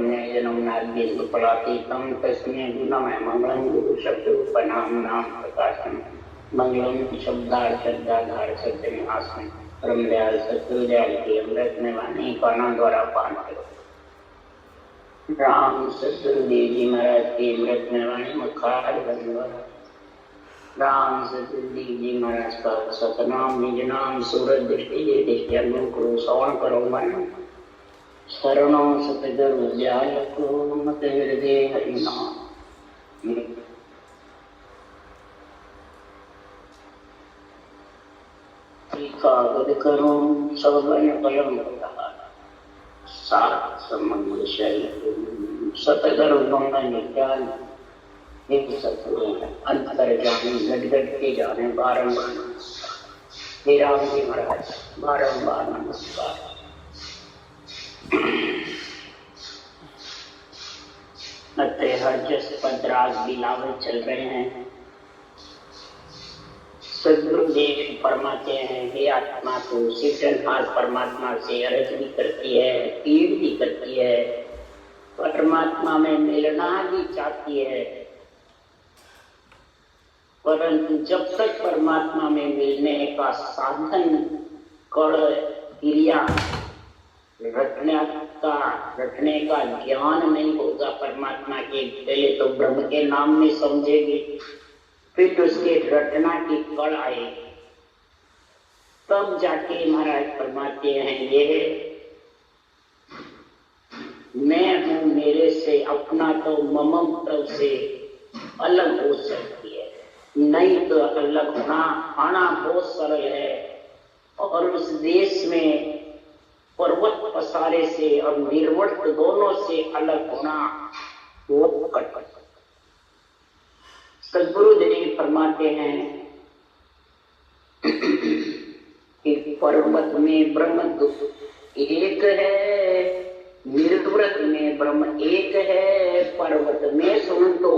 पुण्यजनम्नाद्यपलातीतं तस्मै गुणमय मंगलम गुरु शब्दोपनाम नाम प्रकाशम मंगलम शब्दार्थ सत्यनिवासम परम दयाल सत्युदयाल के अमृत में वाणी कानों द्वारा पान करो। राम सतगुरुदेव जी महाराज के अमृत में वाणी मुखार द्वारा राम सतगुरुदेव जी महाराज का सतनाम निज नाम सूरज दृष्टि दृष्टि करो श्रवण करो मन शरणों सतगुरु दयाल को मत हृदय हरिनाम कागद करो सब कलम सात संबंध सतगुरु गंगा नित्यान एक सतगुरु अंतर जाने गट के जाने बारंबार हे राम जी महाराज बारंबार नमस्कार। अत्रे हर जस पदराग बिलावल चल रहे हैं। सदगुरुदेव फरमाते हैं हे आत्मा को सिद्धनाथ परमात्मा से अर्ज भी करती है, पीड़ भी करती है, परमात्मा में मिलना भी चाहती है, परंतु जब तक परमात्मा में मिलने का साधन कड़ क्रिया रटने का ज्ञान नहीं होगा परमात्मा के, पहले तो ब्रह्म के नाम में समझेगी, फिर उसके रटना की कड़ आएगी, तब जाके महाराज फरमाते हैं ये मैं हूं, मेरे से अपना तो ममत्व से अलग हो सकती है, नहीं तो अलग होना आना बहुत सरल है। और उस देश में पर्वत पसारे से और निर्वर्त दोनों से अलग होना वो कठिन। सदगुरुदेव फरमाते हैं कि पर्वत में ब्रह्म एक है, निर्व्रत में ब्रह्म एक है, पर्वत में सुन तो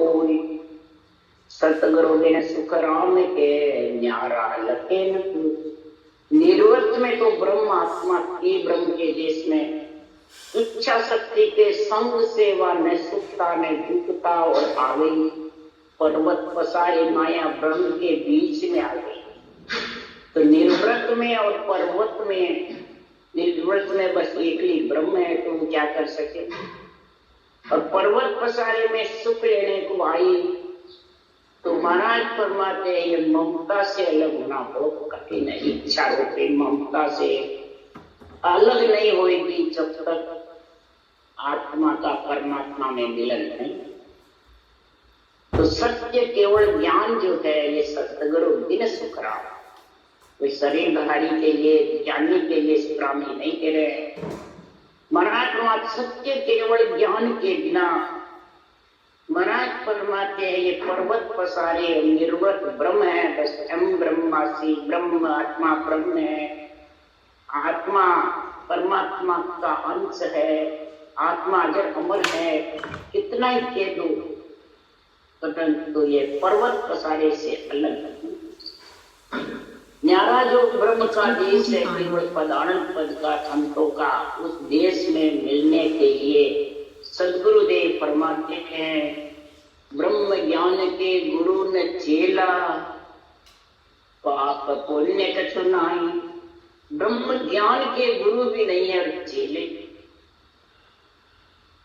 सतगुरु ने सुख राम के न्यारा लखे न। निर्वृत्त में तो ब्रह्म आत्मा की ब्रह्म के देश में इच्छा शक्ति के संग से वह न सुखता न दुखता और आ गई, पर्वत पसारे माया ब्रह्म के बीच में आ गई। तो निर्वृत्त में और पर्वत में, निर्वृत्त में बस एक ही ब्रह्म है, तो वो क्या कर सके। और पर्वत पसारे में सुख लेने को आई तो महाराज फरमाते हैं ये ममता से अलग होना बहुत कठिन है। इच्छा रूपी ममता से अलग नहीं होगी जब तक आत्मा का परमात्मा में मिलन नहीं। तो सत्य केवल ज्ञान जो है ये सतगुरु बिन सुख राम, कोई शरीरधारी के लिए ज्ञानी के लिए सुखरामी नहीं कह रहे। महाराज सत्य केवल ज्ञान के बिना, महाराज फरमाते हैं ये पर्वत पसारे निर्वत ब्रह्म है, बस एम ब्रह्मासी ब्रह्म आत्मा ब्रह्म है, आत्मा परमात्मा का अंश है, आत्मा अजर अमर है, कितना ही कह दो परंतु ये पर्वत पसारे से अलग। न्यारा जो ब्रह्म का देश है केवल पदानंद पद का संतों का, उस देश में मिलने के लिए सदगुरुदेव फरमाते हैं ब्रह्म ज्ञान के गुरु न चेला, पाप पुण्य कछु नाई। ब्रह्म ज्ञान के गुरु भी नहीं है और चेले,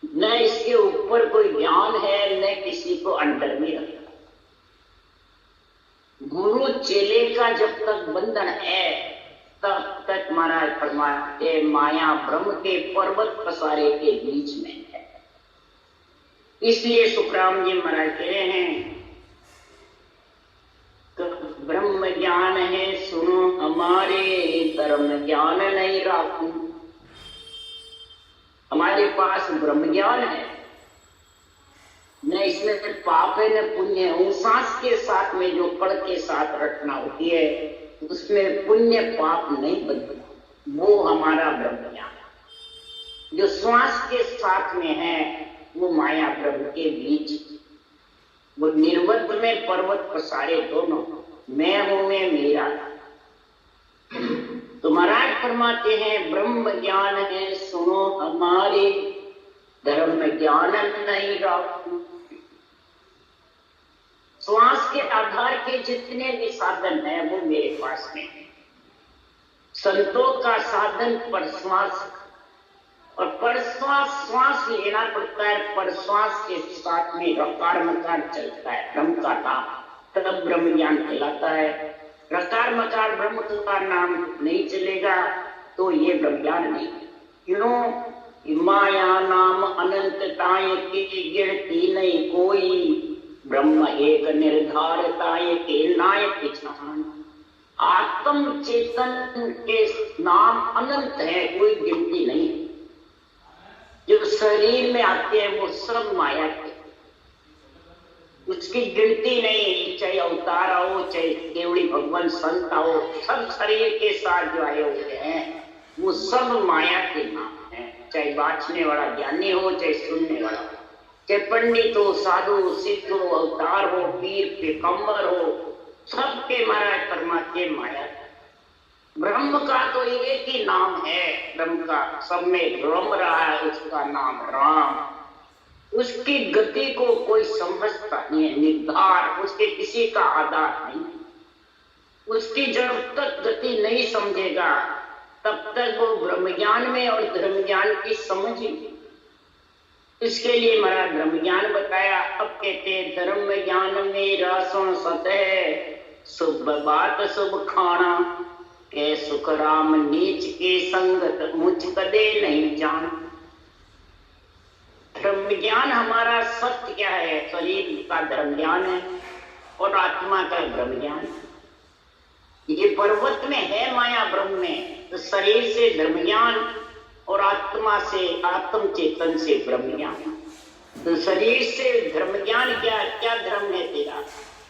न इसके ऊपर कोई ज्ञान है न किसी को अंडर में रखा। गुरु चेले का जब तक बंधन है तब तक महाराज फरमाते माया ब्रह्म के पर्वत पसारे के बीच में है। इसलिए सुखराम जी महाराज कह रहे हैं तो ब्रह्म ज्ञान है सुनो हमारे, धर्म ज्ञान नहीं राखू। हमारे पास ब्रह्म ज्ञान है, न इसमें पाप है न पुण्य है। सांस के साथ में जो कड़ के साथ रटना होती है उसमें पुण्य पाप नहीं बनता, वो हमारा ब्रह्म ज्ञान। जो श्वास के साथ में है वो माया ब्रह्म के बीच, वो निर्वत में पर्वत पसारे दोनों, मैं हूं मैं मेरा। तो महाराज फरमाते हैं ब्रह्म ज्ञान है सुनो हमारे, धर्म में ज्ञान नहीं रहा। श्वास के आधार के जितने भी साधन है वो मेरे पास में है। संतों का साधन परश्वास, और परश्वास श्वास लेना पड़ता है, परश्वास के साथ में रकार मकार चलता है, ब्रह्म का नाम, तब ब्रह्म ज्ञान कहलाता है। रकार मकार ब्रह्म का नाम नहीं चलेगा तो ये ब्रह्म ज्ञान नहीं। क्यों? माया नाम अनंतताएं की गिनती नहीं कोई, ब्रह्म एक निर्धारताएं के नायक छान। आत्म चेतन के नाम अनंत है, कोई गिनती नहीं। जो शरीर में आते हैं वो सब माया के, उसकी गिनती नहीं। चाहे अवतार आओ, चाहे केवड़ी भगवान संत आओ, सब शरीर के साथ जो आए हुए हैं वो सब माया के नाम है। चाहे बांचने वाला ज्ञानी हो, चाहे सुनने वाला हो, चाहे पंडित हो, साधु सिद्ध हो, अवतार हो, पीर पैगंबर हो, सबके महाराज परमात्मा माया। ब्रह्म का तो एक ही नाम है, ब्रह्म का सब में रम रहा है, उसका नाम राम। उसकी गति को कोई समझता नहीं है, निर्धार उसके किसी का आधार नहीं। उसकी जब तक गति नहीं समझेगा तब तक वो ब्रह्म ज्ञान में और धर्म ज्ञान की समझ ही। इसके लिए महाराज ब्रह्म ज्ञान बताया। अब कहते धर्म ज्ञान मेरा सुन सतह, शुभ बात शुभ खाना, के सुख राम नीच के संगत मुझ कदे नहीं जान। धर्म ज्ञान हमारा सत्य क्या है? शरीर का धर्म ज्ञान है और आत्मा का ब्रह्म ज्ञान है। ये पर्वत में है माया, ब्रह्म में, तो शरीर से धर्म ज्ञान और आत्मा से आत्म चेतन से ब्रह्म ज्ञान। तो शरीर से धर्म ज्ञान क्या क्या धर्म है तेरा?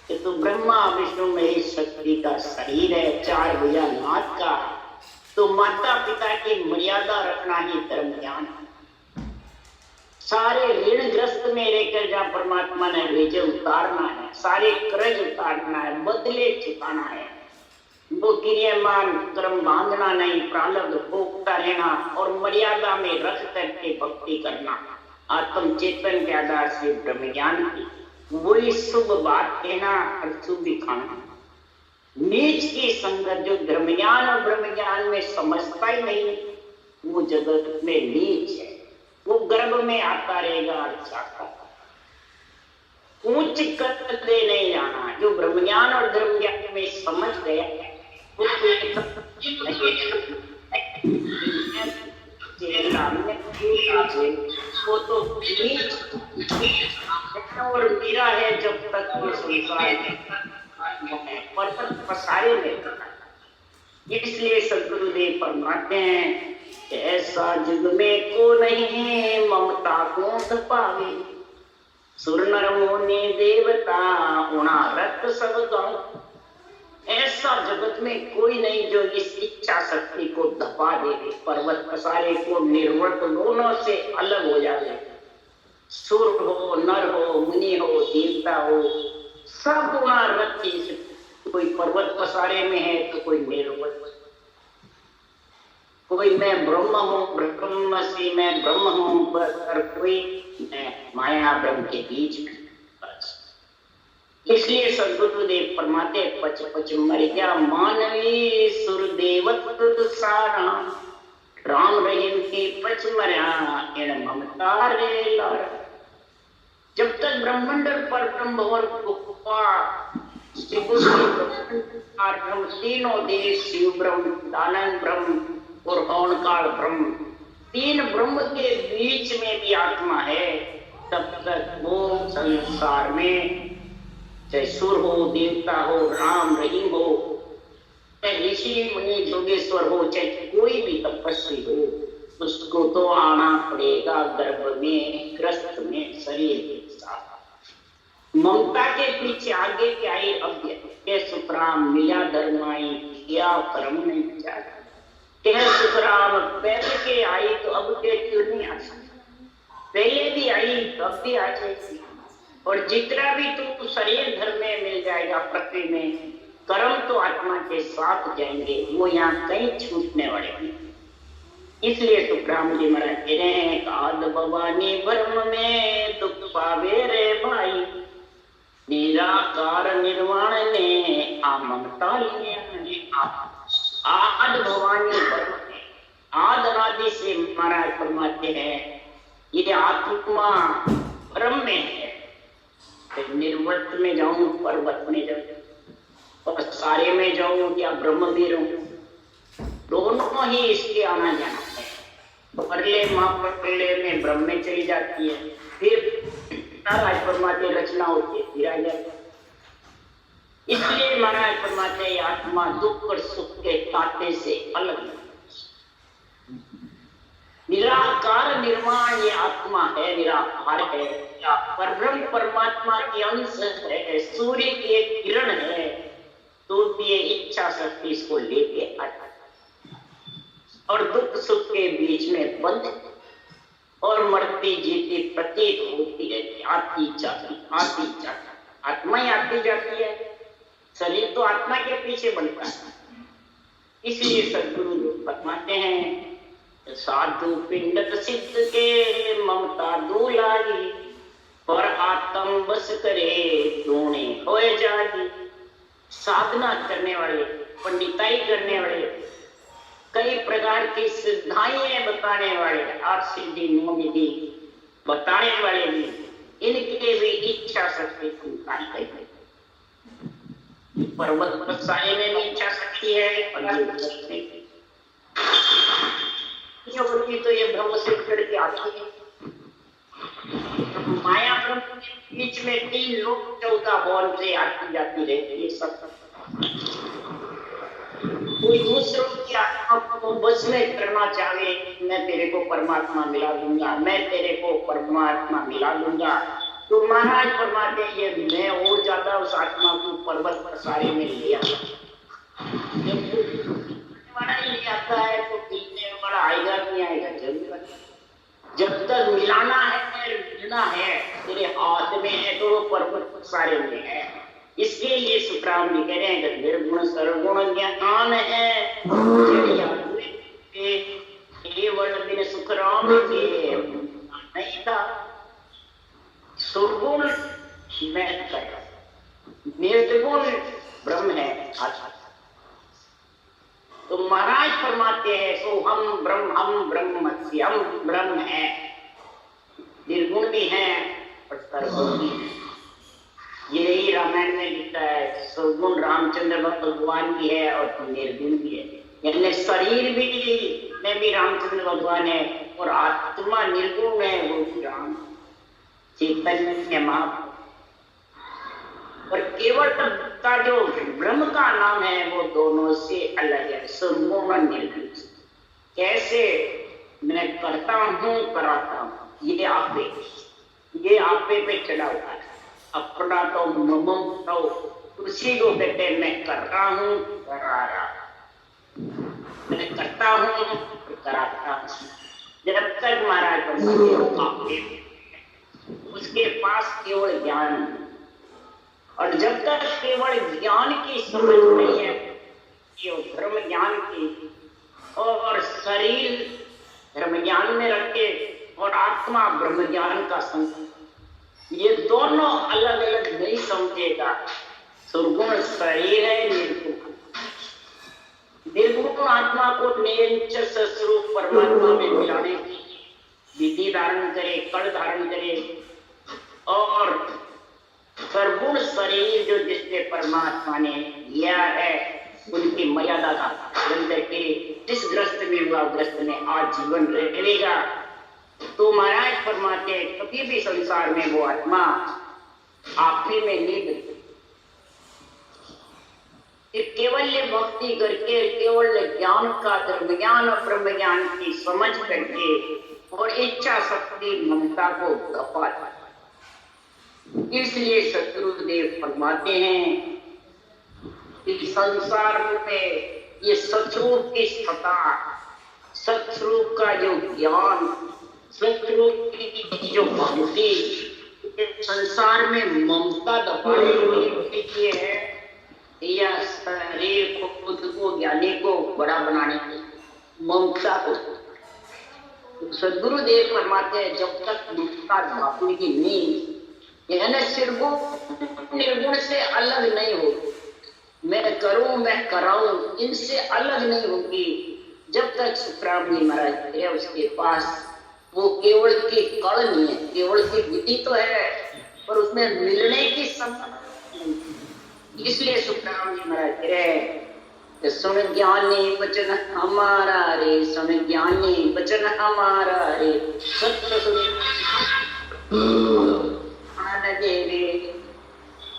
कि तू ब्रह्मा विष्णु महेश शक्ति का शरीर है, चार भुजा नाथ का। तो माता पिता की मर्यादा रखना ही धर्म ज्ञान है। सारे ऋण ग्रस्त में रहकर जहाँ परमात्मा ने भेजे उतारना है, सारे कर्ज उतारना है, बदले चुकाना है। वो क्रियामान कर्म बांधना नहीं, प्रारब्ध भोगता रहना और मर्यादा में रख करके भक्ति करना। आत्म चेतन के आधार से ब्रह्म ज्ञान की वही शुभ बात कहना और शुभ दिखाना। नीच की संगत जो धर्म ज्ञान और ब्रह्म ज्ञान में समझता ही नहीं, वो जगत में नीच है, वो गर्भ में आता रहेगा और चाहता। ऊंच करते नहीं जाना। जो ब्रह्म ज्ञान और धर्म ज्ञान में समझ गया वो तो और मेरा है जब तक ये संसार पर पसारे में। इसलिए सदगुरुदेव फरमाते हैं ऐसा जग में को नहीं ममता को पावे, सुर नर मुनि देवता उना रक्त सब गाँव। ऐसा जगत में कोई नहीं जो इस इच्छा शक्ति को दबा दे, पर्वत पसारे को निर्वर्त दोनों से अलग हो जाए। सुर हो, नर हो, मुनि हो, देवता हो, सब वहां रखी। कोई पर्वत पसारे में है तो कोई निर्वर्त, कोई मैं ब्रह्म हूँ, ब्रह्म से मैं ब्रह्म हूँ, पर कोई मैं माया ब्रह्म के बीच में। इसलिए सदगुरुदेव फरमाते पच पच मर गया मानवी सुर देवत सारा, राम रहीम की पच मरा इन ममता रे लारा। जब तक ब्रह्मांड पर ब्रह्म और ब्रह्म तीनों देश शिव ब्रह्म, दानंद ब्रह्म और ओंकार ब्रह्म, तीन ब्रह्म के बीच में भी आत्मा है, तब तक वो संसार में चाहे सुर हो, देवता हो, राम रहीम हो, चाहे ऋषि मुनि जोगेश्वर हो, चाहे कोई भी तपस्वी हो, उसको तो आना पड़ेगा गर्भ में, ग्रस्त में, शरीर के साथ। ममता के पीछे आगे क्या आई? अब सुखराम मिला धर्माई क्या कर्म नहीं किया। सुखराम पहले के आई तो अब के क्यों नहीं आ सकती? पहले भी आई तो अब भी आ जाएगी। और जितना भी तू शरीर धर्म में मिल जाएगा पृथ्वी में, कर्म तो आत्मा के साथ जाएंगे, वो यहाँ कहीं छूटने वाले नहीं। इसलिए सुखराम जी महाराज कह रहे हैं, आद भवानी ब्रह्म में दुख पावे रे भाई, निराकार निर्वाण ने आ ममता लिया। आद भवानी ब्रह्म में, आद अनादि से महाराज फरमाते हैं ये आत्मा ब्रह्म में है। निर्वर्त में जाऊं, पर्वत में जाऊं, और सारे में जाऊं या ब्रह्म भी रहूं, दोनों ही इसके आना जाना है। प्रलय महाप्रलय में ब्रह्म में चली जाती है, फिर महाराज फरमाते रचना होती है, फिर आ जाती है। इसलिए महाराज फरमाते आत्मा दुख और सुख के ताते से अलग है। निराकार निर्वाण ये आत्मा है, निराकार है, परब्रह्म परमात्मा की अंश है, सूर्य की एक किरण है, तो ये इच्छा शक्ति इसको लेके आता और दुख सुख के बीच में बंद और मरती जीती प्रतीत होती रहती, आती जाती आत्मा ही आती जाती है, शरीर तो आत्मा के पीछे बनता है। इसलिए सद्गुरु फरमाते हैं साधु पिंडत सिद्ध के ममता दूलाई, पर आत्म बस करे दोने होए जागी। साधना करने वाले, पंडिताई करने वाले, कई प्रकार की सिद्धाएं बताने वाले, आठ सिद्धि नौ विधि बताने वाले भी, इनके भी इच्छा शक्ति कार्य करते। पर्वत पर सारे में भी इच्छा शक्ति है, तो ये ब्रह्म से करके आती है। माया ब्रह्म के बीच में 3 लोग 14 बॉल से आती जाती रहती है। सब कोई दूसरों की आत्मा को बस में करना चाहे, मैं तेरे को परमात्मा मिला दूंगा, मैं तेरे को परमात्मा मिला दूंगा, तो महाराज फरमाते ये मैं और ज्यादा उस आत्मा को पर्वत पर सारे में लिया। नहीं आता है तो पीछे वाला आएगा नहीं आएगा, जरूर। जब तक मिलाना है, मिलना है, तेरे हाथ में है तो वो पर्वत सारे में है। इसके लिए सुखराम जी कह रहे हैं निर्गुण सर्वगुण ज्ञान है, केवल बिन सुखराम के नहीं था। सुरगुण मैं कर, निर्गुण ब्रह्म है। तो महाराज फरमाते हैं सो हम ब्रह्म है, निर्गुण भी है और सर्वगुण भी है। यही रामायण में लिखा है, सर्वगुण रामचंद्र भगवान की है और निर्गुण भी है, यानी शरीर भी में भी रामचंद्र भगवान है और आत्मा निर्गुण है, वो राम चैतन्य महाप्रभु। और केवल का जो ब्रह्म का नाम है वो दोनों से अलग है, सर्वगुण और निर्गुण। कैसे मैं करता हूँ कराता हूँ, ये आपे पे चढ़ा हुआ है। अपना तो मम तो उसी को कहते मैं कर रहा हूँ करा रहा, मैं करता हूँ कराता हूँ। जब तक महाराज उसके पास केवल ज्ञान, और जब तक केवल ज्ञान की समझ नहीं है, ये धर्म ज्ञान की, और शरीर धर्म ज्ञान में रखे और आत्मा ब्रह्म ज्ञान का संग, ये दोनों अलग अलग नहीं समझेगा। सुरगुण शरीर है, निर्गुण आत्मा को निरंतर स्वरूप परमात्मा में मिलाने की विधि धारण करे, कड़ धारण करे, और सर्वगुण शरीर जो जिससे परमात्मा ने लिया है उनकी मर्यादा का पालन करके जिस ग्रस्त में हुआ ग्रस्त में आजीवन रहेगा। तो महाराज फरमाते कभी भी संसार में वो आत्मा आप ही में नहीं, केवल भक्ति करके केवल ज्ञान का धर्म ज्ञान और ब्रह्म ज्ञान की समझ करके और इच्छा शक्ति ममता को दबा। इसलिए सतगुरुदेव फरमाते हैं कि संसार में ये सतरूप की सत्ता, सतरूप का जो ज्ञान, सतरूप की जो भक्ति, संसार में ममता दबाने के लिए है या शरीर को खुद को ज्ञानी को बड़ा बनाने के लिए, ममता को सदगुरुदेव फरमाते हैं जब तक मुक्ता भापने की नींद यानी सिर्फ निर्गुण से अलग नहीं हो, मैं करूं मैं कराऊं इनसे अलग नहीं होगी, जब तक सुखराम जी महाराज है उसके पास वो केवल की कड़ नहीं है, केवल की विधि तो है पर उसमें मिलने की संभावना। इसलिए सुखराम जी महाराज कह सुन ज्ञानी वचन हमारा रे, सुन ज्ञानी वचन हमारा रे, सत्य सुन रे।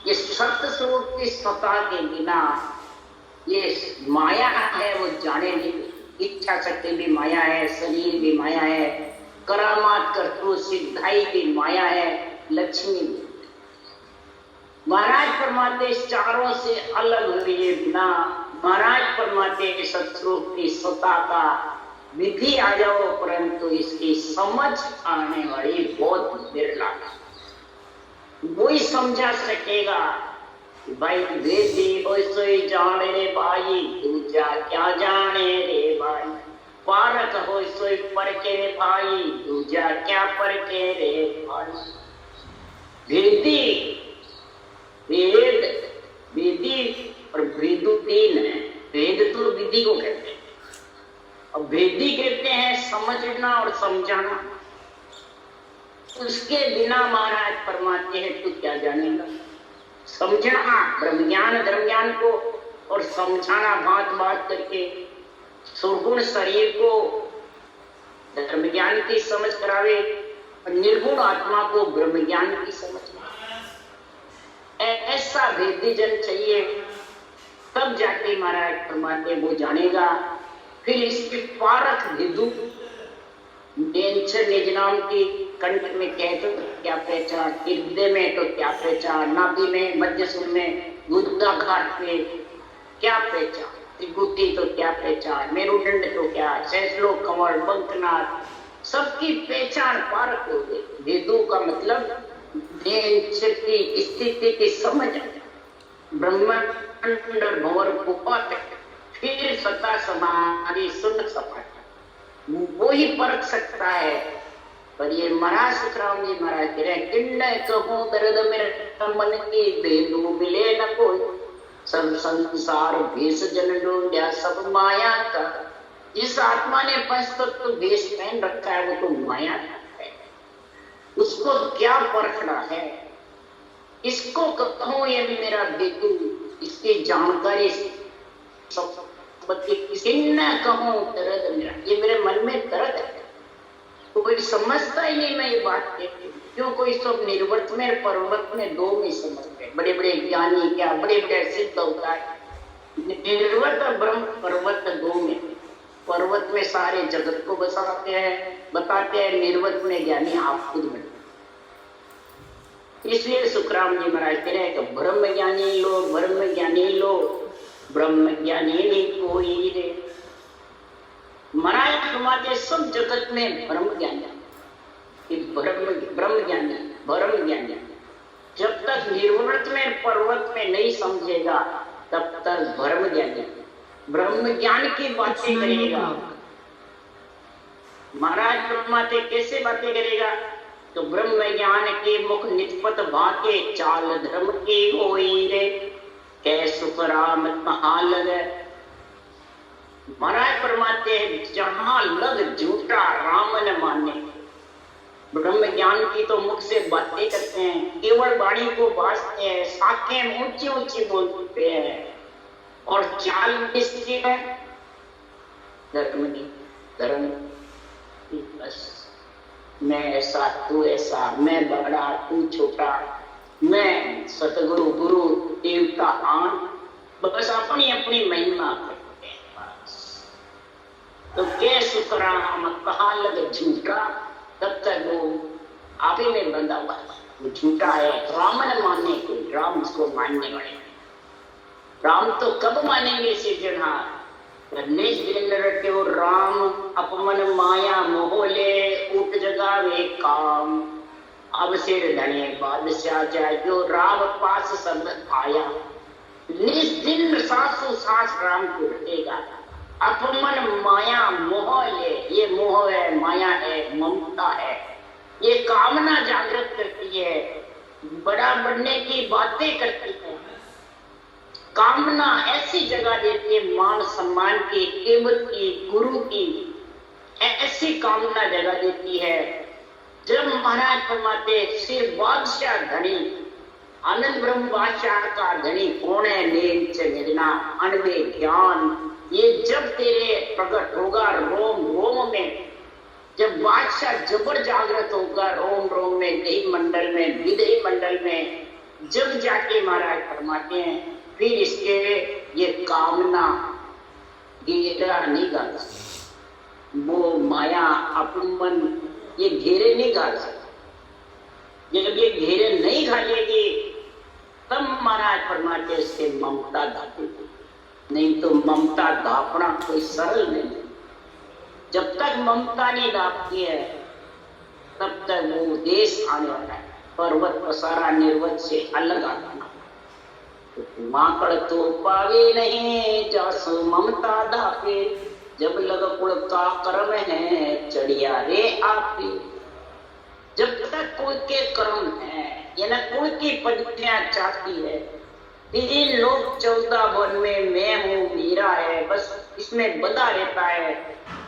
ये सत्य स्वरूप की स्वता के बिना ये माया है वो जाने नहीं, इच्छा शक्ति भी माया है, शरीर भी माया है, करामात कर्तृ सिद्धाई भी माया है, लक्ष्मी भी। महाराज फरमाते चारों से अलग हुए बिना, महाराज फरमाते सत्स्वरूप की स्वता का विधि आ जाओ परंतु इसकी समझ आने वाली बहुत बिरला, वही समझा सकेगा। भाई वेदी सोई जाने रे भाई, दूजा क्या जाने रे भाई, पारक हो सोई परके रे भाई, दूजा क्या परके रे भाई। वेदी वेद वेदी और वेदु तीन है, वेद तो विधि को कहते हैं और वेदी कहते हैं समझना और समझाना। उसके बिना महाराज फरमाते हैं तू क्या जानेगा। समझना ब्रह्म ज्ञान धर्म ज्ञान को और समझाना बात बात करके सुरगुण शरीर को धर्म ज्ञान की समझ करावे और निर्गुण आत्मा को ब्रह्म ज्ञान की समझ। ऐसा वेदी जन चाहिए तब जाके महाराज फरमाते वो जानेगा। फिर इसके पारक विदु निज नाम की कंठ में कहते तो क्या पहचान, हृदय में तो क्या पहचान, नाभि में, मध्य सुर में, गुदाघाट पे क्या पहचान, त्रिगुटी तो क्या पहचान, मेरुदंड तो क्या, सैसलो कमल बंकनाथ, सबकी पहचान पारक हो गई। वेदों का मतलब की स्थिति की समझ, ब्रह्मांड भंवर गुफा तक, फिर सता समाधि सुन सपाट वो ही परख सकता है। पर ये महाराज सुखराम जी महाराज कह रहे किन्ने कहूं दर्द मेरे मन की, बेदू मिले न कोई, सब संसार भेष जन ढूंढा सब माया का। जिस आत्मा ने पंचतत्व भेष पहन रखा है वो तो माया है, उसको क्या परखना है। इसको कहूं ये भी मेरा बेदू, इसकी जानकारी सब किन्ने कहूं दर्द मेरा, ये मेरे मन में दर्द है, तो कोई समझता ही नहीं। मैं ये बात कहती हूँ क्यों, कोई सब निर्वर्त में पर्वत में दो में समझते हैं, बड़े बड़े ज्ञानी क्या बड़े बड़े सिद्ध होता है। निर्वर्त और ब्रह्म पर्वत दो में, पर्वत में सारे जगत को बसाते हैं बताते हैं, निर्वर्त में ज्ञानी आप खुद बने। इसलिए सुखराम जी महाराज कह रहे हैं कि ब्रह्म ज्ञानी लो, ब्रह्म ज्ञानी लो, ब्रह्म ज्ञानी नहीं कोई रे। महाराज फरमाते सब जगत में ब्रह्म ज्ञानी, ब्रह्म ज्ञानी ब्रह्म ज्ञानी जब तक निर्वृत में पर्वत में नहीं समझेगा तब तक ब्रह्म ज्ञानी ब्रह्म ज्ञान की बातें करेगा। महाराज फरमाते कैसे बातें करेगा, तो ब्रह्म ज्ञान के मुख निष्पत भाके, चाल धर्म की होई रे, कै सुख राम कहाँ लगे। महाराज फरमाते हैं जहां लग झूठा राम न माने। ब्रह्म ज्ञान की तो मुख से बातें करते हैं, केवल वाणी को बाजते हैं, साखें ऊंची ऊंची बोलते हैं और चाल किसकी है, धर्म की, धर्म बस मैं ऐसा तू ऐसा, मैं बड़ा तू छोटा, मैं सतगुरु गुरु देवता आन, बस अपनी अपनी महिमा करते हैं बस। तो क्या सुखराम कहाँ लग झूठा, तब तक वो आप ही में बंधा हुआ, वो झूठा है। राम न मानने को, राम उसको मानने वाले, राम तो कब मानेंगे सिरजनहार, निज दिन रट्यो राम अपमन माया मोहले, उठ जगावे काम, अब सिर धने बादशाह जाए, जो राम पास सब आया। निज दिन सासु सास राम को रटेगा, अपमन माया मोह है, ये मोह है, माया है, ममता है, ये कामना जागृत करती है, बड़ा बनने की बातें करती है। कामना ऐसी जगह देती है मान सम्मान की, कीमत की, गुरु की, ऐसी कामना जगह देती है। जब महाराज फरमाते सिर बादशाह धनी, आनंद ब्रह्म बादशाह का धनी कौन है? नेच निजना अनवे ज्ञान, ये जब तेरे प्रकट होगा रोम रोम में, जब बादशाह जबर जागृत होगा रोम रोम में, देही मंडल में, विदेही मंडल में, जब जाके महाराज फरमाते हैं फिर इसके ये कामना घेरा नहीं डाल सकती, वो माया अपमन ये घेरे नहीं डाल सकती। जब ये घेरे नहीं घालेगी तब महाराज फरमाते इसके ममता धापेगी, नहीं तो ममता धापना कोई सरल नहीं। जब तक ममता नहीं धापती है तब तक वो देश आने वाला है, पर्वत पसारा निर्वत से अलग आना। माकड़ तो पावे नहीं जासो ममता धापे, जब लग कुल का कर्म है चढ़िया रे आपे। जब तक कुल के कर्म है या न कुल की पदवियां चाहती है, 3 लोग 14 वन में मैं हूँ मेरा है, बस इसमें बंधा रहता है,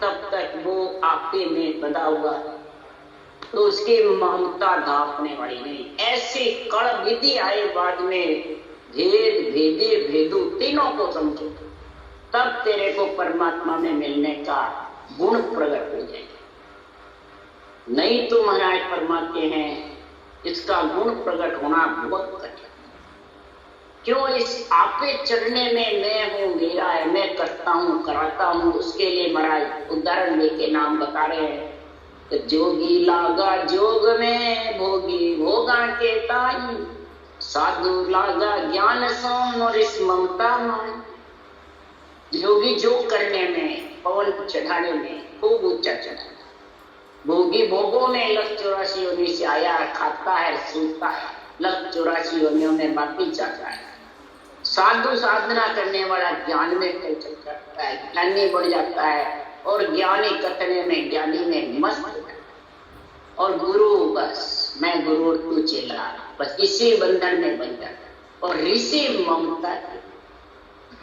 तब तक वो आपे में बंधा हुआ है, तो उसकी ममता धापने वाली नहीं। ऐसी कड़ विधि आए बाद में, भेद भेदे भेदू तीनों को समझो, तब तेरे को परमात्मा में मिलने का गुण प्रकट हो जाएगा। नहीं तो महाराज फरमाते हैं इसका गुण प्रकट होना बहुत कठिन। क्यों? इस आपे चढ़ने में मैं हूँ मेरा है, मैं करता हूँ कराता हूँ, उसके लिए महाराज उदाहरण लेके नाम बता रहे हैं। तो जोगी लागा जोग में भोगी भोगा के ताई, साधु लागा ज्ञान सोम और इस ममता माई। जोगी जोग करने में, पवन चढ़ाने में खूब ऊंचा चढ़ा, भोगी भोगों में 184 योनि से आया, खाता है सूता है, 184 योनियों में बाकी जाता है। साधु साधना करने वाला ज्ञान में चल जाता है, ज्ञानी बढ़ जाता है, और ज्ञानी कथने में ज्ञानी में मस्त हो जाता है। और गुरु बस मैं गुरु और तू चेला, बस इसी बंधन में बन जाता है। और ऋषि ममता,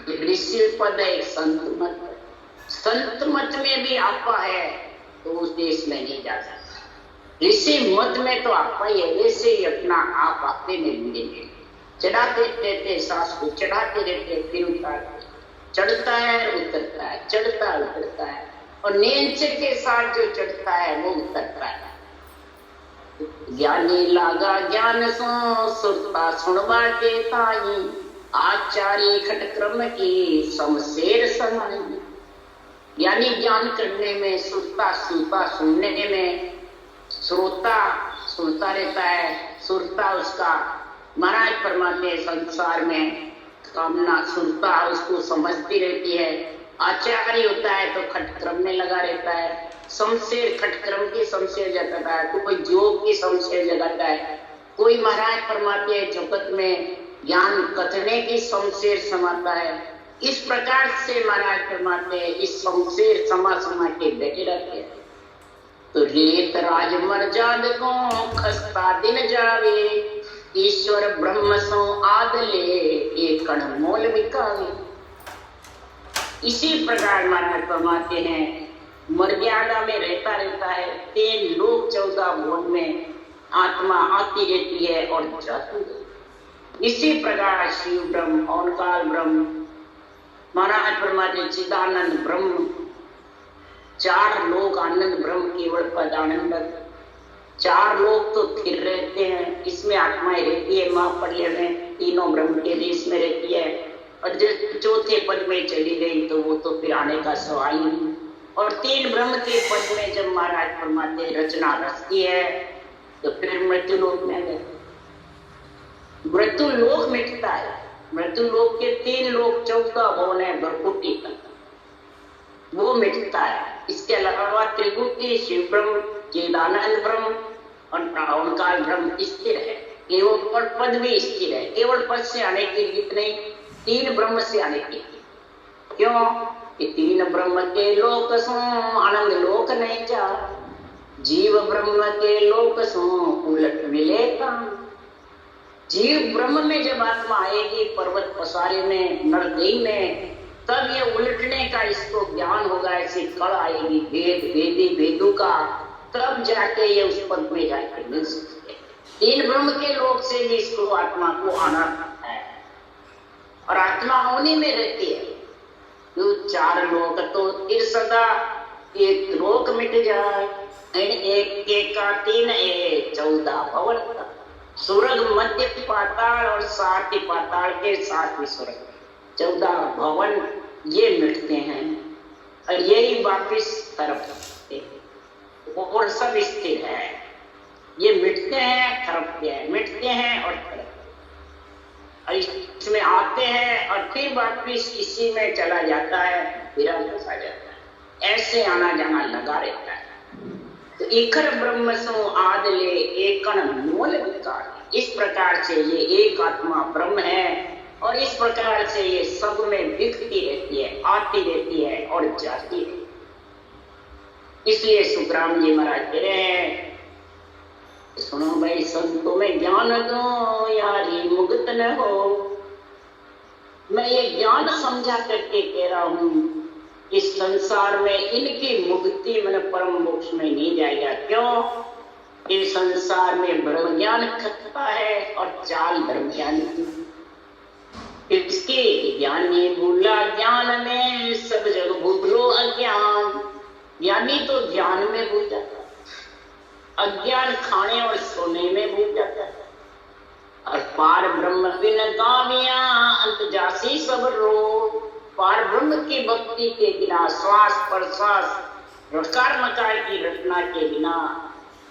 ऋषि पद एक संत मत, संत मत में भी आपा है तो उस देश में नहीं जा सकता। ऋषि मत में तो आपा ही है, वैसे ही अपना आप आपे में मिलेंगे। चढ़ाते रहते सांस को, चढ़ाते रहते फिर उतारते, चढ़ता है उतरता है, चढ़ता है उतरता है, और नीचे के साथ जो चढ़ता है वो उतरता है। ज्ञानी लागा ज्ञान सो सुरता सुनवा के ताई, आचार्य खटक्रम की समशेर समाई। यानी ज्ञान करने में, सुरता सुनता सुनने में, श्रोता सुनता रहता है, सुरता उसका महाराज फरमाते संसार में कामना सुनता उसको समझती रहती है। आचार्य होता है तो खटक्रम में लगा रहता है, शमशेर खटक्रम की शमशेर जगाता है, तो कोई जोग की शमशेर जगाता है, कोई महाराज फरमाते हैं जगत में ज्ञान कथने की शमशेर समाता है। इस प्रकार से महाराज फरमाते हैं इस शमशेर समा समा के बैठे रहते हैं। तो रेत राज मर्जाद को खस्ता दिन जावे, ईश्वर ब्रह्म सो आदले एक कण मोल बिकावे। इसी प्रकार महाराज फरमाते हैं मर्यादा में रहता रहता है, 3 लोक 14 भुवन में आत्मा आती रहती है और जाती है। इसी प्रकार शिव ब्रह्म, ओंकार ब्रह्म, महाराज फरमाते चिदानंद ब्रह्म, 4 लोग आनंद ब्रह्म केवल पद आनंद, 4 लोग तो फिर रहते हैं, इसमें आत्माएं रहती है महापर्य में, तीनों ब्रह्म के देश में रहती है। और जो चौथे पद में चली गई तो वो तो फिर आने का सवाल नहीं। और 3 ब्रह्म के पद में जब महाराज फरमाते रचना रचती है तो फिर मृत्यु लोक में गए, मृत्यु लोक मिटता है। मृत्यु लोक के 3 लोक 14 भवन है भरकुटी तक, वो मिटता है। इसके अलावा त्रिगुटी शिव ब्रह्म, चिदानंद ब्रह्म और ओंकार ब्रह्म स्थिर है, केवल पद भी स्थिर है। केवल पद से आने की रीत नहीं, 3 ब्रह्म से आने की। क्यों? कि तीन ब्रह्म के लोक सो आनंद लोक नहीं जा, जीव ब्रह्म के लोक सो उलट मिले काम। जीव ब्रह्म में जब आत्मा आएगी पर्वत पसारे में नरदेही में, तब ये उलटने का इसको ज्ञान होगा। ऐसी कड़ आएगी वेद वेदी वेदों का, तब जाके ये उस पद में जाके मिल सकते। तीन ब्रह्म के लोक से भी इसको आत्मा को आना है, और आत्मा होने में रहती है। तो चार लोक तो फिर सदा एक लोक मिट जाए, एक एक का तीन 14 भवन, स्वर्ग मध्य पाताल और 7 पाताल के 7 स्वर्ग, 14 भवन ये मिटते हैं, और यही वापिस तरफ और सब स्थिर है। ये मिटते हैं तरफते हैं, मिटते हैं और तरफ, इसमें आते हैं और फिर वापिस इसी में चला जाता है, फिर फंसा जाता है। ऐसे आना जाना लगा रहता है। तो इखर ब्रह्म सो आदले एकण मूल विकार, इस प्रकार से ये एक आत्मा ब्रह्म है, और इस प्रकार से ये सब में दिखती रहती है, आती रहती है और जाती है। इसलिए सुखराम जी महाराज कह रहे हैं, सुनो भाई संतों में ज्ञान दो यारी मुक्त न हो। मैं ये ज्ञान समझा करके कह रहा हूं, इस संसार में इनकी मुक्ति मन परम मोक्ष में नहीं जाएगा। क्यों? इस संसार में ब्रह्म ज्ञान खतरा है और चाल धर्म ज्ञान की। इसके ज्ञानी भूला ज्ञान में, सब जग भूलो अज्ञान। ज्ञानी तो ज्ञान में भूल जाता है, अज्ञान खाने और सोने में भूल जाता है। और पार ब्रह्म बिन गाविया अंत जासी सब रो। पार ब्रह्म की भक्ति के बिना, श्वास प्रश्वास रकार मकार की रचना के बिना,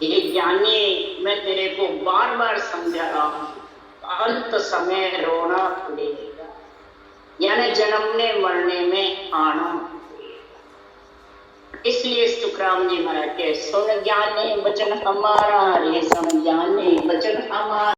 ये ज्ञानी मैं तेरे को बार बार समझा रहा हूं, अंत समय रोना पड़ेगा, यानी जन्मने मरने में आना पड़ेगा। इसलिए सुखराम जी महाराज के सुन ज्ञानी वचन हमारा, रे सुन ज्ञानी वचन हमारा।